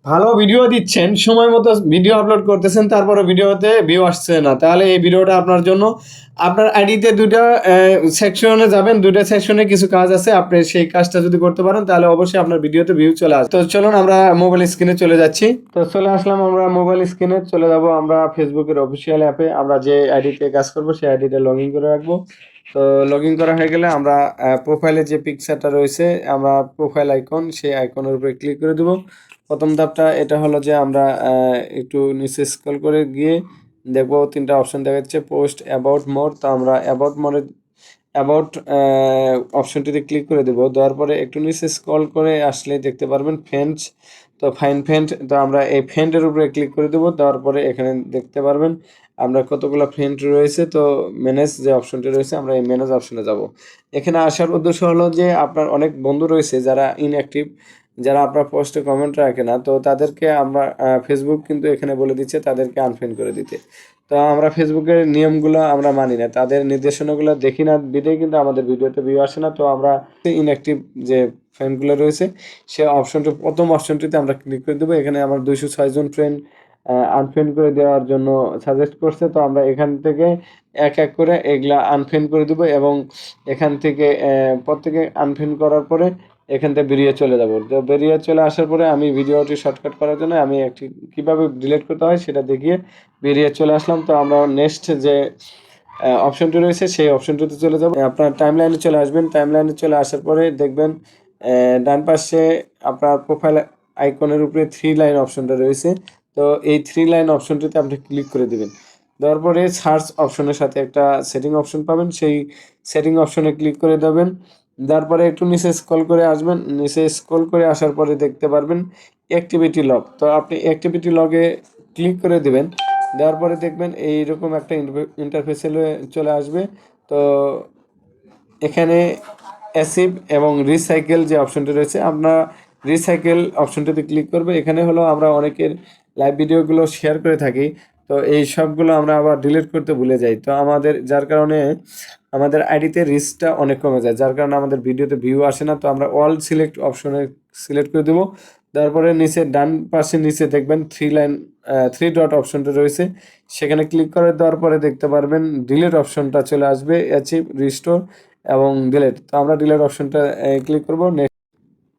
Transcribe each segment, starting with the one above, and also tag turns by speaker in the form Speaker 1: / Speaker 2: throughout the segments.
Speaker 1: ভালো ভিডিও দিচ্ছেন, সময় মতো ভিডিও আপলোড করতেছেন, তারপরে ভিডিওতে ভিউ আসছে না, তাহলে এই ভিডিওটা আপনার জন্য। আপনার আইডিতে দুইটা সেকশনে যাবেন, দুইটা সেকশনে কিছু কাজ আছে, আপনি সেই কাজটা যদি করতে পারেন তাহলে অবশ্যই আপনার ভিডিওতে ভিউ চলে আসবে। তো চলুন আমরা মোবাইল স্ক্রিনে চলে যাচ্ছি। তো চলে আসলাম, আমরা মোবাইল স্ক্রিনে চলে যাব আমরা ফেসবুকের অফিসিয়াল অ্যাপে। আমরা যে আইডিতে কাজ করব সেই আইডিটা লগ ইন করে রাখবো। তো লগ ইন করা হয়ে গেলে আমরা প্রোফাইলে যে পিকচারটা রয়েছে, আমরা প্রোফাইল আইকন, সেই আইকনের উপরে ক্লিক করে দেবো। প্রথম ধাপটা এটা হলো যে আমরা একটু নিচে স্ক্রল করে গিয়ে দেখবো তিনটা অপশন দেখা যাচ্ছে, পোস্ট, অ্যাবাউট মোর। তো আমরা অ্যাবাউট মোরে, অ্যাবাউট অপশনটিতে ক্লিক করে দেবো। দেওয়ার পরে একটু নিচে স্ক্রল করে আসলে দেখতে পারবেন ফ্রেন্ডস। তো ফাইন ফ্রেন্ড, তো আমরা এই ফ্রেন্ডের উপরে ক্লিক করে দেবো। দেওয়ার পরে এখানে দেখতে পারবেন আমরা কতগুলো ফ্রেন্ড রয়েছে। তো ম্যানেজ যে অপশনটি রয়েছে, আমরা এই ম্যানেজ অপশনে যাব। এখানে আসার উদ্দেশ্য হলো যে আপনার অনেক বন্ধু রয়েছে যারা ইনঅ্যাক্টিভ, যারা আপনার পোস্টে কমেন্ট রাখে না, তো তাদেরকে আমরা ফেসবুক কিন্তু এখানে বলে দিচ্ছে তাদেরকে আনফ্রেন্ড করে দিতে। তো আমরা ফেসবুকের নিয়মগুলো আমরা মানি না, তাদের নির্দেশনাগুলো দেখি না, বিধেই কিন্তু আমাদের ভিডিওতে ভিউ আসে না। তো আমরা ইনঅ্যাক্টিভ যে ফ্রেন্ডগুলো রয়েছে সে অপশনটি, প্রথম অপশনটিতে আমরা ক্লিক করে দেবো। এখানে আমার 206 জন ফ্রেন্ড আনফ্রেন্ড করে দেওয়ার জন্য সাজেস্ট করছে। তো আমরা এখান থেকে এক এক করে এগুলা আনফ্রেন্ড করে দেবো, এবং এখান থেকে প্রত্যেকে আনফ্রেন্ড করার পরে এখান থেকে বেরিয়ে চলে যাব। তো বেরিয়ে চলে আসার পরে আমি ভিডিওটি শর্টকাট করার জন্য আমি একটি কীভাবে ডিলিট করতে হয় সেটা দেখিয়ে বেরিয়ে চলে আসলাম। তো আমরা নেক্সট যে অপশনটি রয়েছে সেই অপশনটিতে চলে যাব। আপনার টাইম লাইনে চলে আসবেন। টাইম লাইনে চলে আসার পরে দেখবেন ডান পাশে আপনার প্রোফাইল আইকনের উপরে 3 লাইন অপশনটা রয়েছে। তো এই 3 লাইন অপশনটিতে আপনি ক্লিক করে দেবেন। দেওয়ার পরে সার্চ অপশনের সাথে একটা সেটিং অপশন পাবেন, সেই সেটিং অপশনে ক্লিক করে দেবেন। তারপরে একটু নিচে স্ক্রল করে আসবেন। নিচে স্ক্রল করে আসার পরে দেখতে পারবেন অ্যাক্টিভিটি লগ। তো আপনি অ্যাক্টিভিটি লগে ক্লিক করে দেবেন। দেওয়ার পরে দেখবেন এইরকম একটা ইন্টারফেসে চলে আসবে। তো এখানে অ্যাসিভ এবং রিসাইকেল যে অপশনটি রয়েছে, আমরা রিসাইকেল অপশনটিতে ক্লিক করবো। এখানে হলো আমরা অনেকের লাইভ ভিডিওগুলো শেয়ার করে থাকি, তো এই সবগুলো আমরা আবার ডিলিট করতে ভুলে যাই। তো আমাদের যার কারণে আমাদের আইডিতে রিচটা অনেক কমে যায়, যার কারণে আমাদের ভিডিওতে ভিউ আসে না। তো আমরা অল সিলেক্ট অপশনে সিলেক্ট করে দেবো। তারপরে নিচে ডান পাশে নিচে দেখবেন 3 ডট অপশনটা রয়েছে, সেখানে ক্লিক করে দেওয়ার পরে দেখতে পারবেন ডিলিট অপশনটা চলে আসবে, অ্যাচিভ, রিস্টোর এবং ডিলিট। তো আমরা ডিলিট অপশনটা ক্লিক করবো।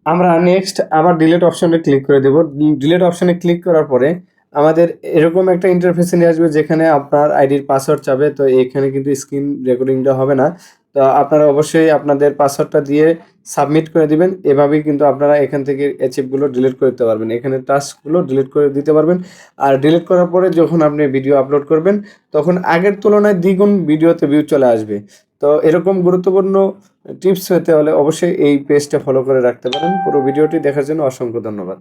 Speaker 1: আমরা নেক্সট আবার ডিলিট অপশনে ক্লিক করে দেব। ডিলিট অপশনে ক্লিক করার পরে আমাদের এরকম একটা ইন্টারফেসে নিয়ে আসবে, যেখানে আপনার আইডির পাসওয়ার্ড চাবে। তো এখানে কিন্তু স্ক্রিন রেকর্ডিংটা হবে না। তো আপনারা অবশ্যই আপনাদের পাসওয়ার্ডটা দিয়ে সাবমিট করে দিবেন। এভাবেই কিন্তু আপনারা এখান থেকে অ্যাচিভগুলো ডিলিট করে দিতে পারবেন, এখানে টাস্কগুলো ডিলিট করে দিতে পারবেন। আর ডিলিট করার পরে যখন আপনি ভিডিও আপলোড করবেন, তখন আগের তুলনায় দ্বিগুণ ভিডিওতে ভিউ চলে আসবে। তো এরকম গুরুত্বপূর্ণ টিপস পেতে হলে অবশ্যই এই পেজটা ফলো করে রাখতে পারেন। পুরো ভিডিওটি দেখার জন্য অসংখ্য ধন্যবাদ।